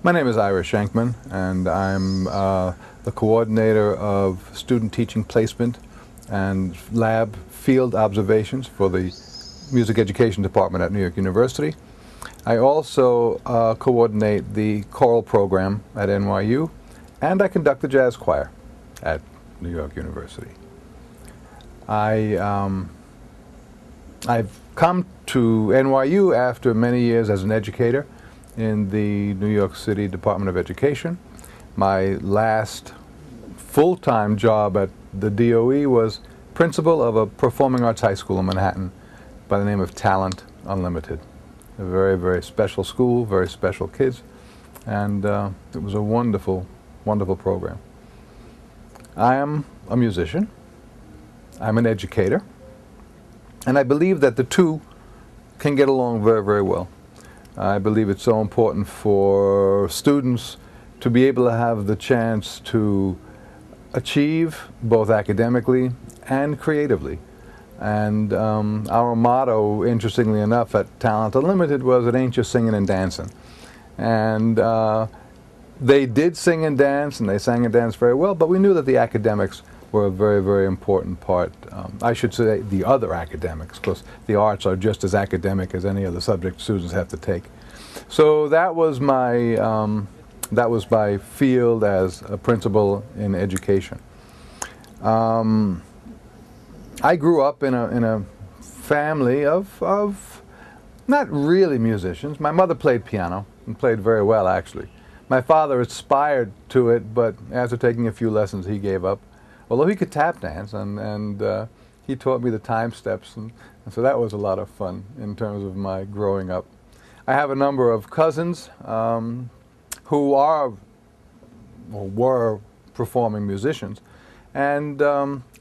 My name is Shankman, and I'm the coordinator of student teaching placement and lab field observations for the music education department at New York University. I also coordinate the choral program at NYU, and I conduct the jazz choir at New York University. I've come to NYU after many years as an educator in the New York City Department of Education. My last full-time job at the DOE was principal of a performing arts high school in Manhattan by the name of Talent Unlimited. A very, very special school, very special kids, and it was a wonderful, wonderful program. I am a musician, I'm an educator, and I believe that the two can get along very, very well. I believe it's so important for students to be able to have the chance to achieve both academically and creatively. And our motto, interestingly enough, at Talent Unlimited was, "It ain't just singing and dancing." And they did sing and dance, and they sang and danced very well, but we knew that the academics were a very, very important part. I should say the other academics, because the arts are just as academic as any other subject students have to take. So that was my field as a principal in education. I grew up in a family of not really musicians. My mother played piano and played very well, actually. My father aspired to it, but after taking a few lessons, he gave up. Although he could tap dance, and he taught me the time steps, and so that was a lot of fun in terms of my growing up. I have a number of cousins who are or were performing musicians, and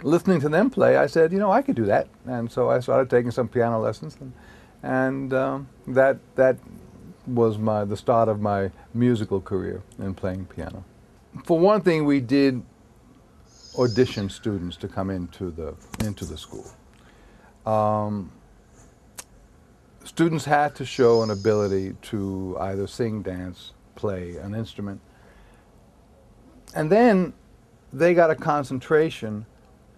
listening to them play, I said, you know, I could do that, and so I started taking some piano lessons, and that was the start of my musical career in playing piano. For one thing, we did audition students to come into the school. Students had to show an ability to either sing, dance, play an instrument, and then they got a concentration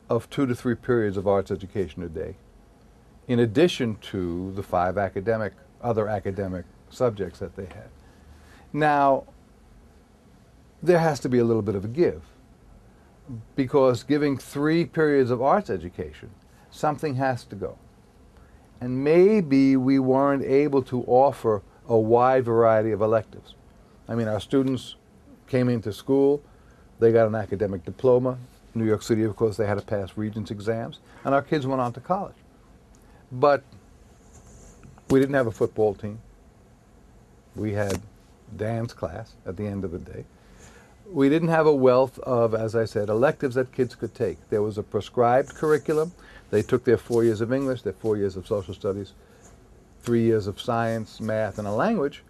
of 2 to 3 periods of arts education a day, in addition to the 5 other academic subjects that they had. Now, there has to be a little bit of a give, because giving 3 periods of arts education, something has to go. And maybe we weren't able to offer a wide variety of electives. I mean, our students came into school, they got an academic diploma. New York City, of course, they had to pass Regents exams, and our kids went on to college. But we didn't have a football team. We had dance class at the end of the day. We didn't have a wealth of, as I said, electives that kids could take. There was a prescribed curriculum. They took their 4 years of English, their 4 years of social studies, 3 years of science, math, and a language,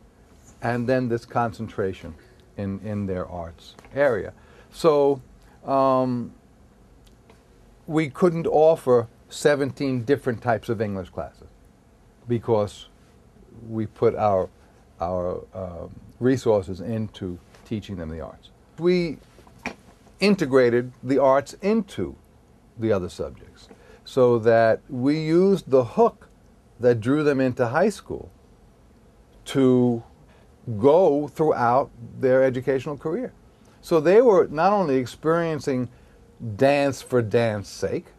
and then this concentration in their arts area. So we couldn't offer 17 different types of English classes because we put our resources into teaching them the arts. We integrated the arts into the other subjects so that we used the hook that drew them into high school to go throughout their educational career. So they were not only experiencing dance for dance's sake,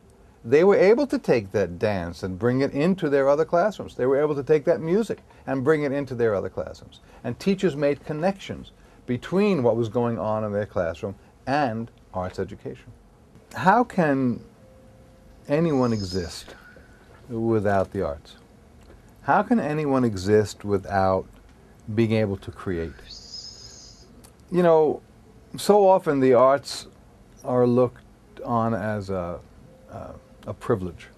they were able to take that dance and bring it into their other classrooms. They were able to take that music and bring it into their other classrooms. And teachers made connections between what was going on in their classroom and arts education. How can anyone exist without the arts? How can anyone exist without being able to create? You know, so often the arts are looked on as a privilege,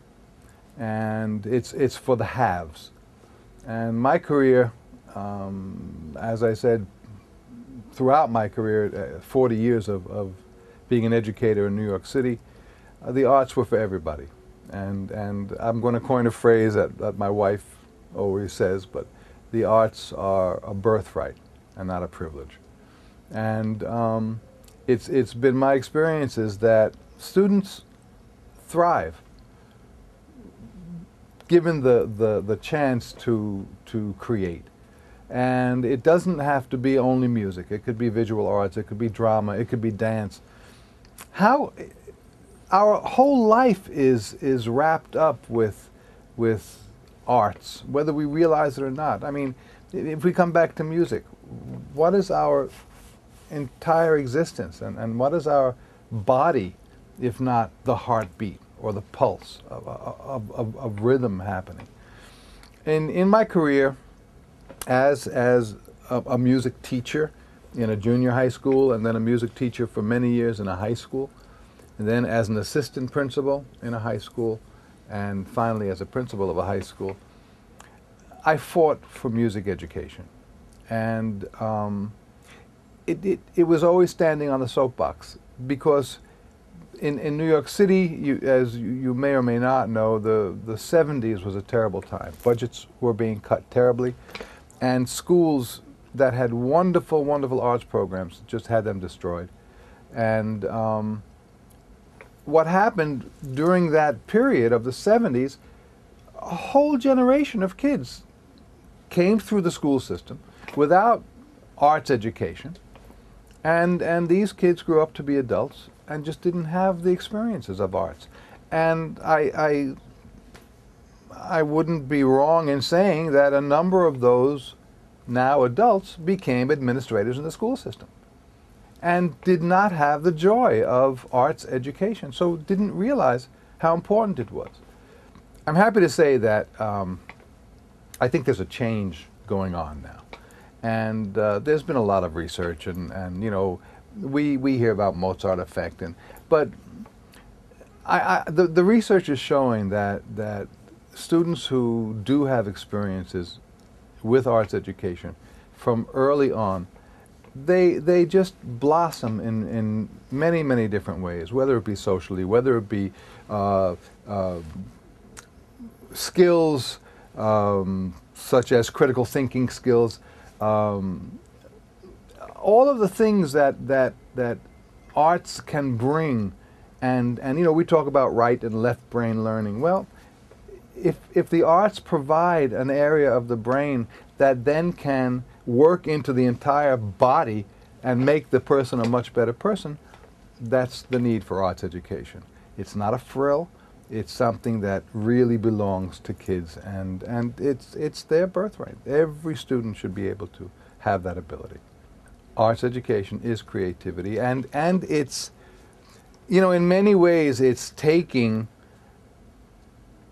and it's for the haves. And my career, as I said, throughout my career, 40 years of being an educator in New York City, the arts were for everybody. And I'm going to coin a phrase that my wife always says, but the arts are a birthright and not a privilege. And it's been my experiences that students thrive given the chance to create. And it doesn't have to be only music. It could be visual arts, it could be drama, it could be dance. How our whole life is wrapped up with arts, whether we realize it or not. I mean, if we come back to music, what is our entire existence, and what is our body if not the heartbeat or the pulse of rhythm happening? In my career as a music teacher in a junior high school, and then a music teacher for many years in a high school, and then as an assistant principal in a high school, and finally as a principal of a high school, I fought for music education. And it was always standing on the soapbox, because in New York City, as you may or may not know, the 70s was a terrible time. Budgets were being cut terribly, and schools that had wonderful, wonderful arts programs just had them destroyed. And what happened during that period of the 70s, a whole generation of kids came through the school system without arts education, and these kids grew up to be adults and just didn't have the experiences of arts. And I wouldn't be wrong in saying that a number of those now adults became administrators in the school system and did not have the joy of arts education, so didn't realize how important it was. I'm happy to say that I think there's a change going on now. And there's been a lot of research, and you know, we hear about Mozart effect, but the research is showing that students who do have experiences with arts education from early on, they just blossom in many, many different ways, whether it be socially, whether it be skills such as critical thinking skills, all of the things that arts can bring. And you know, we talk about right and left brain learning. Well, if the arts provide an area of the brain that then can work into the entire body and make the person a much better person, that's the need for arts education. It's not a frill. It's something that really belongs to kids, and it's their birthright. Every student should be able to have that ability. Arts education is creativity, and it's, you know, in many ways it's taking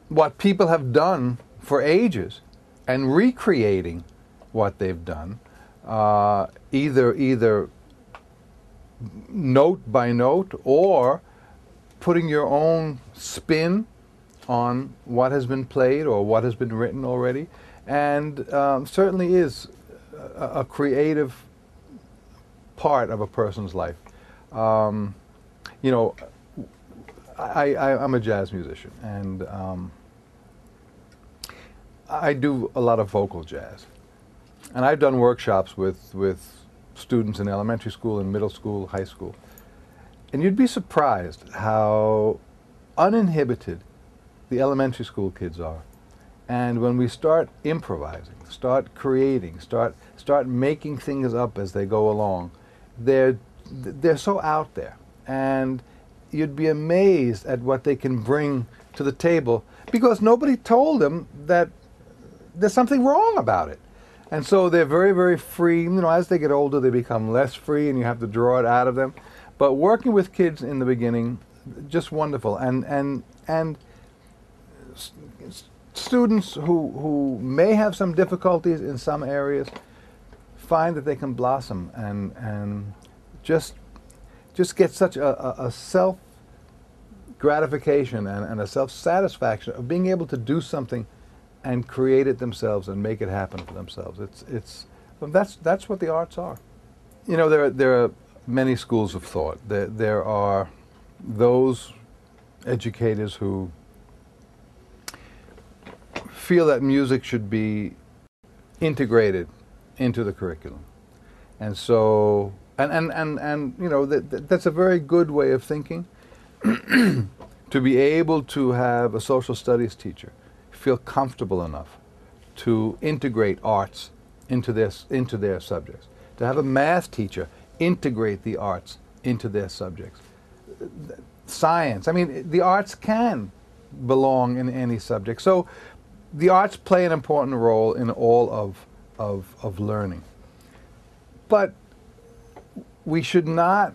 what people have done for ages and recreating what they've done, either note by note, or putting your own spin on what has been played or what has been written already, and certainly is a creative part of a person's life. You know, I'm a jazz musician, and I do a lot of vocal jazz. And I've done workshops with students in elementary school and middle school, high school. And you'd be surprised how uninhibited the elementary school kids are. And when we start improvising, start creating, start making things up as they go along, they're so out there. And you'd be amazed at what they can bring to the table, because nobody told them that there's something wrong about it. And so they're very, very free. You know, as they get older, they become less free, and you have to draw it out of them. But working with kids in the beginning, just wonderful. And students who may have some difficulties in some areas find that they can blossom and just get such a self gratification and a self satisfaction of being able to do something and create it themselves and make it happen for themselves. That's what the arts are. You know, there are many schools of thought. There are those educators who feel that music should be integrated into the curriculum. And so And you know, that's a very good way of thinking. To be able to have a social studies teacher feel comfortable enough to integrate arts into their subjects. To have a math teacher integrate the arts into their subjects. Science, I mean, the arts can belong in any subject. So the arts play an important role in all of learning. But we should not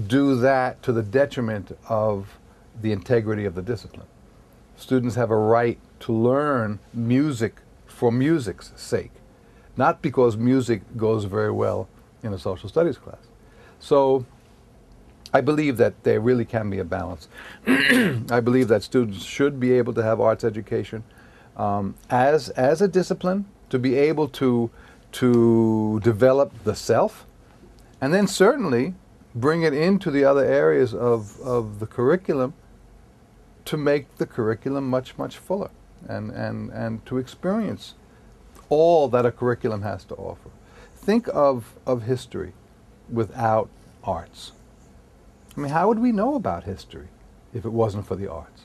do that to the detriment of the integrity of the discipline. Students have a right to learn music for music's sake, not because music goes very well in a social studies class. So I believe that there really can be a balance. I believe that students should be able to have arts education as a discipline, to be able to develop the self, and then certainly bring it into the other areas of the curriculum to make the curriculum much, much fuller and to experience all that a curriculum has to offer. Think of history without arts. I mean, how would we know about history if it wasn't for the arts?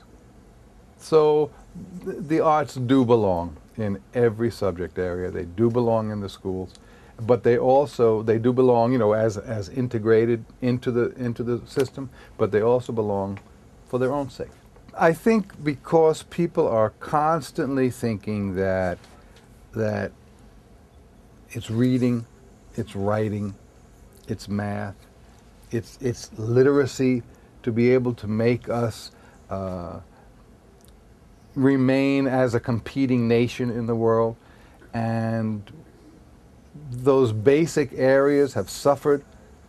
So the arts do belong in every subject area. They do belong in the schools, but they do belong, you know, as integrated into the system, but they also belong for their own sake. I think because people are constantly thinking that it's reading, it's writing, it's math, it's literacy to be able to make us remain as a competing nation in the world, and those basic areas have suffered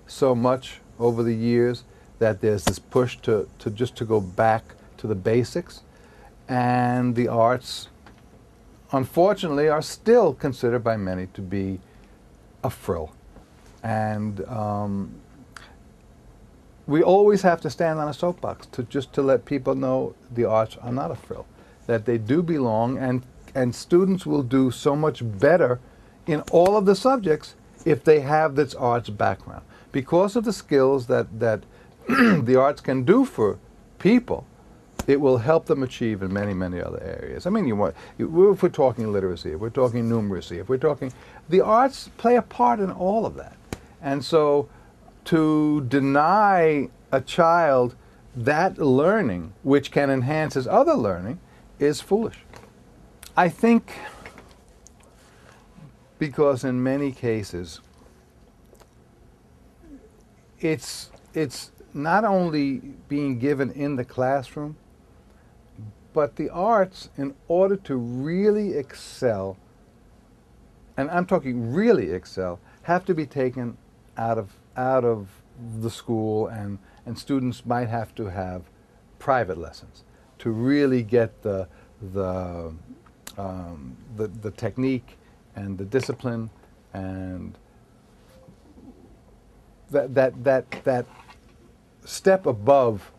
so much over the years that there's this push to go back to the basics, and the arts, unfortunately, are still considered by many to be a frill. And we always have to stand on a soapbox to let people know the arts are not a frill, that they do belong, and students will do so much better in all of the subjects if they have this arts background. Because of the skills that the arts can do for people, it will help them achieve in many, many other areas. I mean, if we're talking literacy, if we're talking numeracy, if we're talking, the arts play a part in all of that. And so to deny a child that learning, which can enhance his other learning, is foolish. I think because in many cases, it's not only being given in the classroom, but the arts, in order to really excel, and I'm talking really excel, have to be taken out of the school, and students might have to have private lessons to really get the technique and the discipline and that step above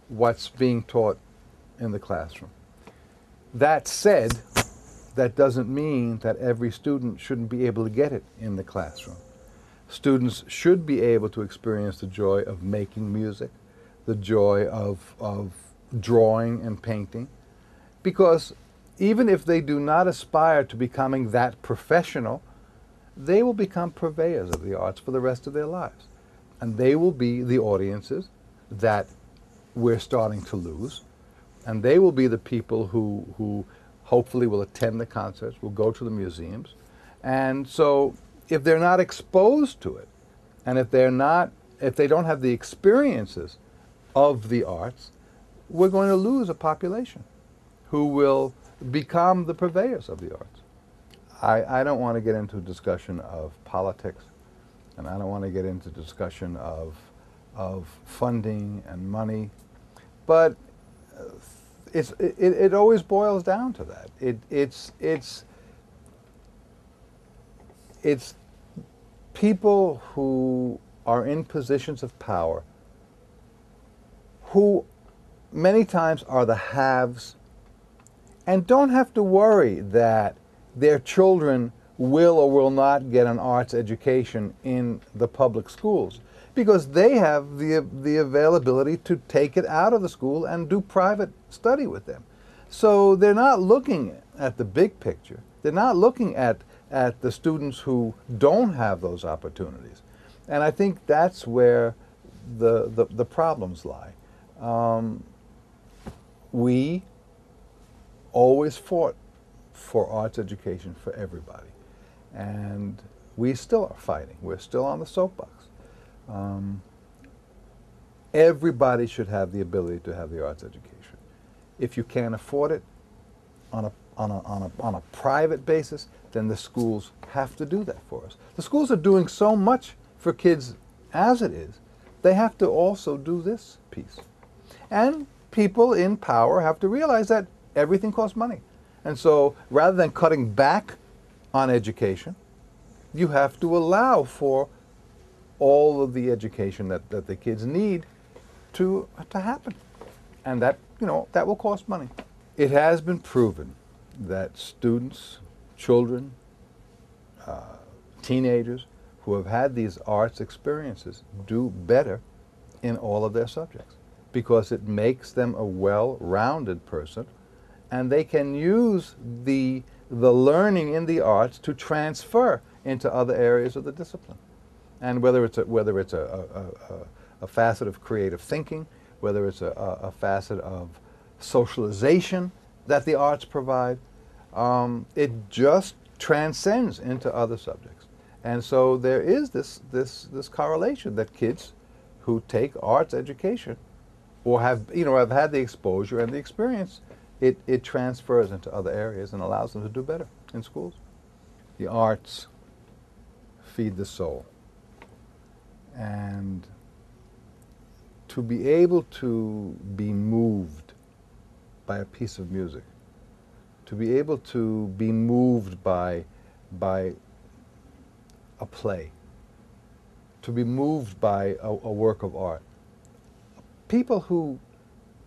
what's being taught in the classroom. That said, that doesn't mean that every student shouldn't be able to get it in the classroom. Students should be able to experience the joy of making music, the joy of drawing and painting, because even if they do not aspire to becoming that professional, they will become purveyors of the arts for the rest of their lives. And they will be the audiences that we're starting to lose. And they will be the people who hopefully will attend the concerts, will go to the museums. And so if they're not exposed to it, and if they don't have the experiences of the arts, we're going to lose a population who will become the purveyors of the arts. I don't want to get into a discussion of politics, and I don't want to get into discussion of funding and money, but it always boils down to that. It's people who are in positions of power who many times are the haves and don't have to worry that their children will or will not get an arts education in the public schools, because they have the availability to take it out of the school and do private study with them. So they're not looking at the big picture. They're not looking at the students who don't have those opportunities. And I think that's where the problems lie. We always fought for arts education for everybody. And we still are fighting. We're still on the soapbox. Everybody should have the ability to have the arts education. If you can't afford it on a private basis, then the schools have to do that for us. The schools are doing so much for kids as it is. They have to also do this piece. And people in power have to realize that everything costs money. And so rather than cutting back on education, you have to allow for all of the education that the kids need to happen. And that, that will cost money. It has been proven that students, children, teenagers who have had these arts experiences do better in all of their subjects, because it makes them a well-rounded person, and they can use the learning in the arts to transfer into other areas of the discipline. And whether it's a facet of creative thinking, whether it's a facet of socialization that the arts provide, it just transcends into other subjects. And so there is this correlation that kids who take arts education or have had the exposure and the experience, it transfers into other areas and allows them to do better in schools. The arts feed the soul. And to be able to be moved by a piece of music, to be able to be moved by a play, to be moved by a work of art. People who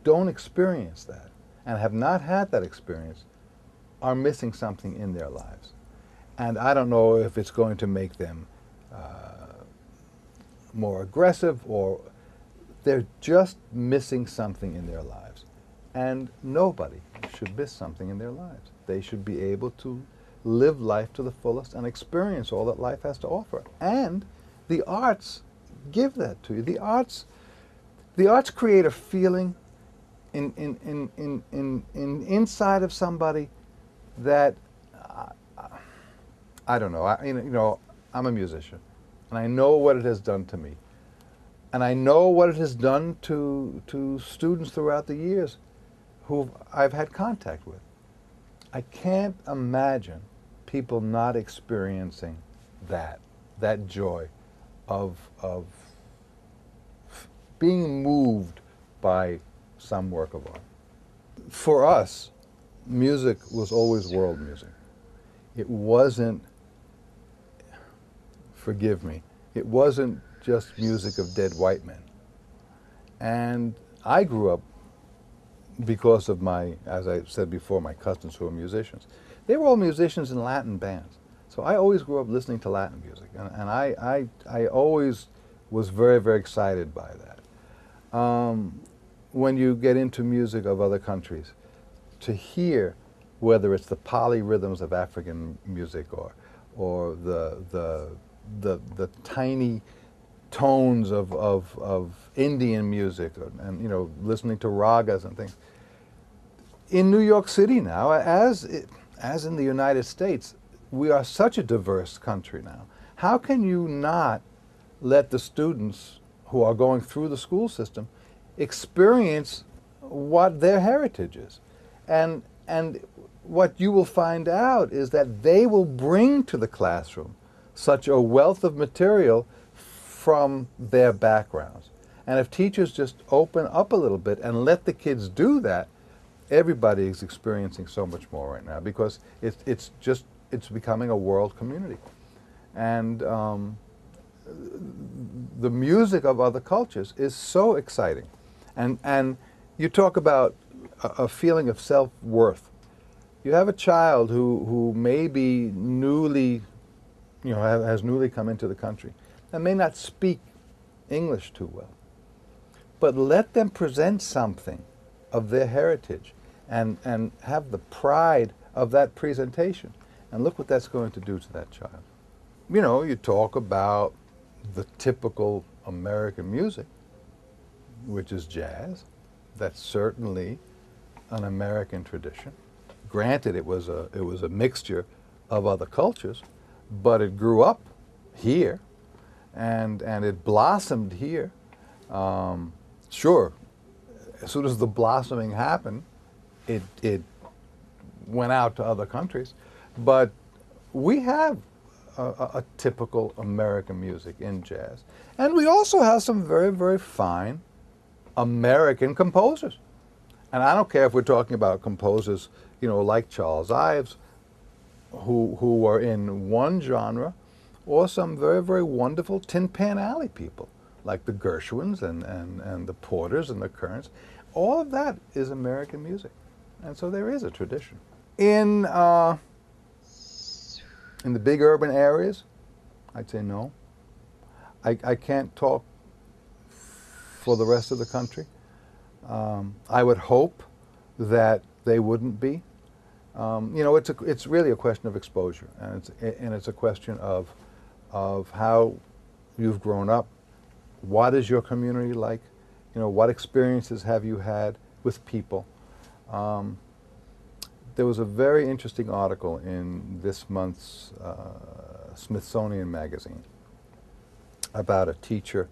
don't experience that and have not had that experience are missing something in their lives. And I don't know if it's going to make them more aggressive, or they're just missing something in their lives. And nobody should miss something in their lives. They should be able to live life to the fullest and experience all that life has to offer. And the arts give that to you. The arts create a feeling inside of somebody that I don't know. I'm a musician, and I know what it has done to me, and I know what it has done to students throughout the years who I've had contact with. I can't imagine people not experiencing that joy of being moved by some work of art. For us, music was always world music. It wasn't, forgive me, it wasn't just music of dead white men. And I grew up because of my, as I said before, my cousins who were musicians. They were all musicians in Latin bands. So I always grew up listening to Latin music. And I always was very, very excited by that. When you get into music of other countries, to hear whether it's the polyrhythms of African music or the tiny tones of Indian music, and listening to ragas and things. In New York City now, as in the United States, we are such a diverse country now. How can you not let the students who are going through the school system experience what their heritage is? And what you will find out is that they will bring to the classroom such a wealth of material from their backgrounds. And if teachers just open up a little bit and let the kids do that, everybody is experiencing so much more right now, because it's becoming a world community. And the music of other cultures is so exciting. And you talk about a feeling of self-worth. You have a child who may be newly, has newly come into the country and may not speak English too well. But let them present something of their heritage and have the pride of that presentation. And look what that's going to do to that child. You talk about the typical American music, which is jazz. That's certainly an American tradition. Granted, it was a mixture of other cultures, but it grew up here, and it blossomed here. Sure, as soon as the blossoming happened, it went out to other countries, but we have a typical American music in jazz, and we also have some very, very fine American composers. And I don't care if we're talking about composers, like Charles Ives, who were in one genre, or some very, very wonderful Tin Pan Alley people, like the Gershwins and the Porters and the Kerns. All of that is American music. And so there is a tradition. In the big urban areas, I'd say no. I can't talk for the rest of the country. I would hope that they wouldn't be. It's really a question of exposure, and it's a question of how you've grown up. What is your community like? What experiences have you had with people? There was a very interesting article in this month's Smithsonian magazine about a teacher.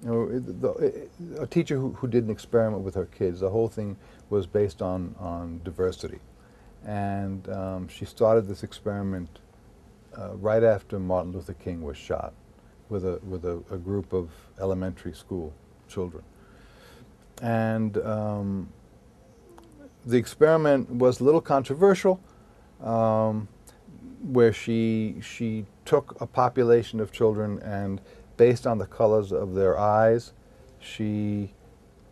A teacher who did an experiment with her kids. The whole thing was based on diversity. And she started this experiment right after Martin Luther King was shot with a group of elementary school children. And the experiment was a little controversial, where she took a population of children and based on the colors of their eyes, she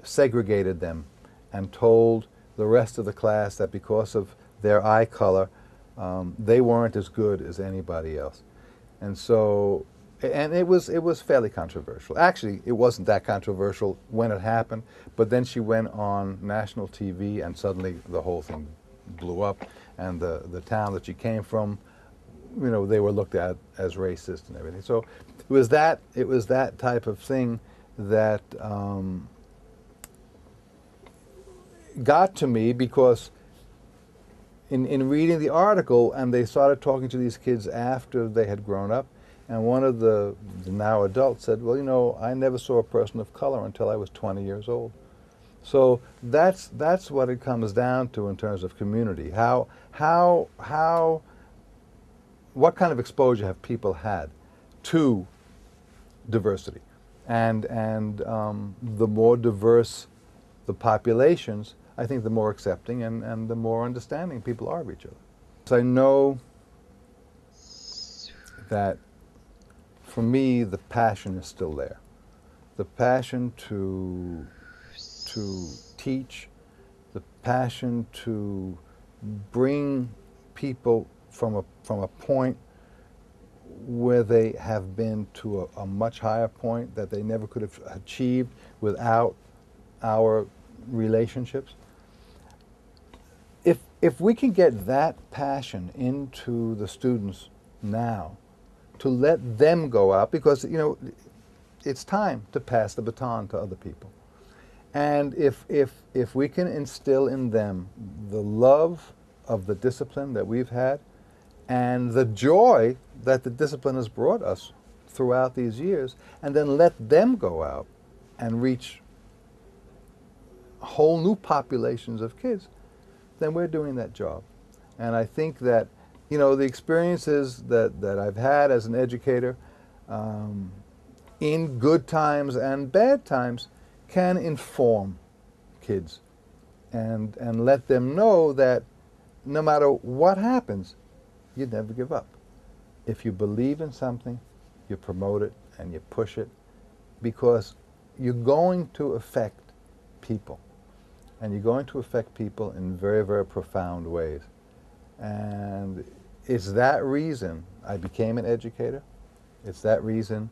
segregated them and told the rest of the class that because of their eye color, they weren't as good as anybody else. And so, and it was fairly controversial. Actually, it wasn't that controversial when it happened, but then she went on national TV and suddenly the whole thing blew up, and the town that she came from, they were looked at as racist and everything. So it was that type of thing that got to me, because in reading the article, and they started talking to these kids after they had grown up, and one of the now adults said, well, I never saw a person of color until I was 20 years old. So that's what it comes down to in terms of community. What kind of exposure have people had to diversity? And the more diverse the populations, I think the more accepting and the more understanding people are of each other. So I know that for me, the passion is still there. The passion to teach, the passion to bring people from a point where they have been to a much higher point that they never could have achieved without our relationships. If we can get that passion into the students now, to let them go out, because it's time to pass the baton to other people. And if we can instill in them the love of the discipline that we've had and the joy that the discipline has brought us throughout these years, and then let them go out and reach whole new populations of kids, then we're doing that job. And I think that, the experiences that I've had as an educator, in good times and bad times, can inform kids and let them know that no matter what happens, you never give up. If you believe in something, you promote it and you push it, because you're going to affect people. and you're going to affect people in very, very profound ways. And it's that reason I became an educator. It's that reason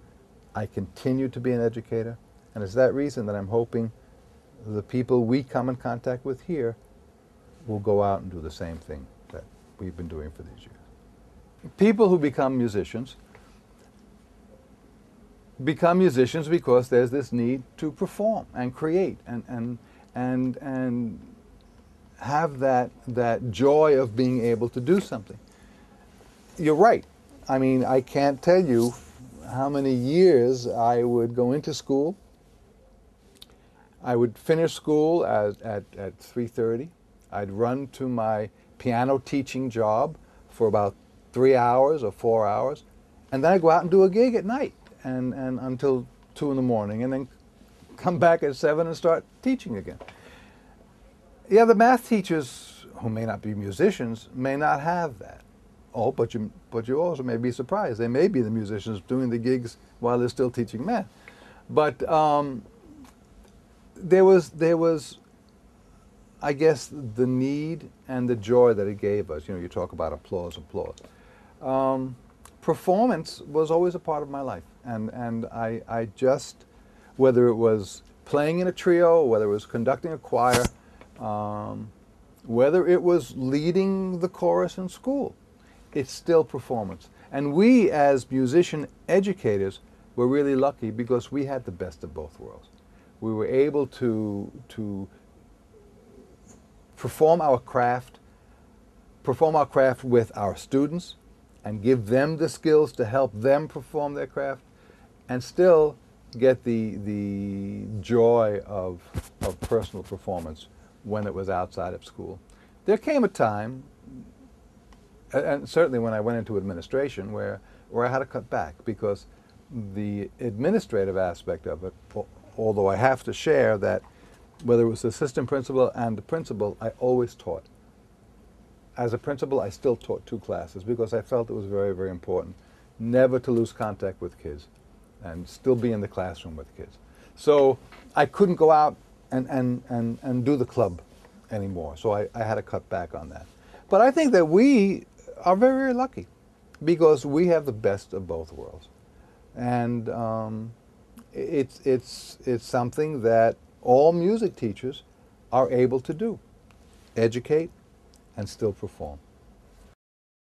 I continue to be an educator. And it's that reason that I'm hoping the people we come in contact with here will go out and do the same thing that we've been doing for these years. People who become musicians because there's this need to perform and create and have that joy of being able to do something. You're right. I mean, I can't tell you how many years I would go into school. I would finish school at 3:30. I'd run to my piano teaching job for about 3 hours or 4 hours, and then I'd go out and do a gig at night and until 2 in the morning, and then come back at 7 and start teaching again. Yeah, the math teachers who may not be musicians may not have that. Oh, but you also may be surprised. They may be the musicians doing the gigs while they're still teaching math. But there was, I guess, the need and the joy that it gave us. You know, you talk about applause. Performance was always a part of my life, and I just, whether it was playing in a trio, whether it was conducting a choir, whether it was leading the chorus in school, it's still performance. And we as musician educators were really lucky because we had the best of both worlds. We were able to perform our craft with our students and give them the skills to help them perform their craft, and still get the joy of personal performance when it was outside of school. There came a time, and certainly when I went into administration, where I had to cut back because the administrative aspect of it, although I have to share that whether it was the assistant principal and the principal, I always taught. As a principal, I still taught 2 classes because I felt it was very, very important never to lose contact with kids and still be in the classroom with kids. So I couldn't go out and do the club anymore, so I had to cut back on that. But I think that we are very, very lucky because we have the best of both worlds. And it's something that all music teachers are able to do, educate and still perform.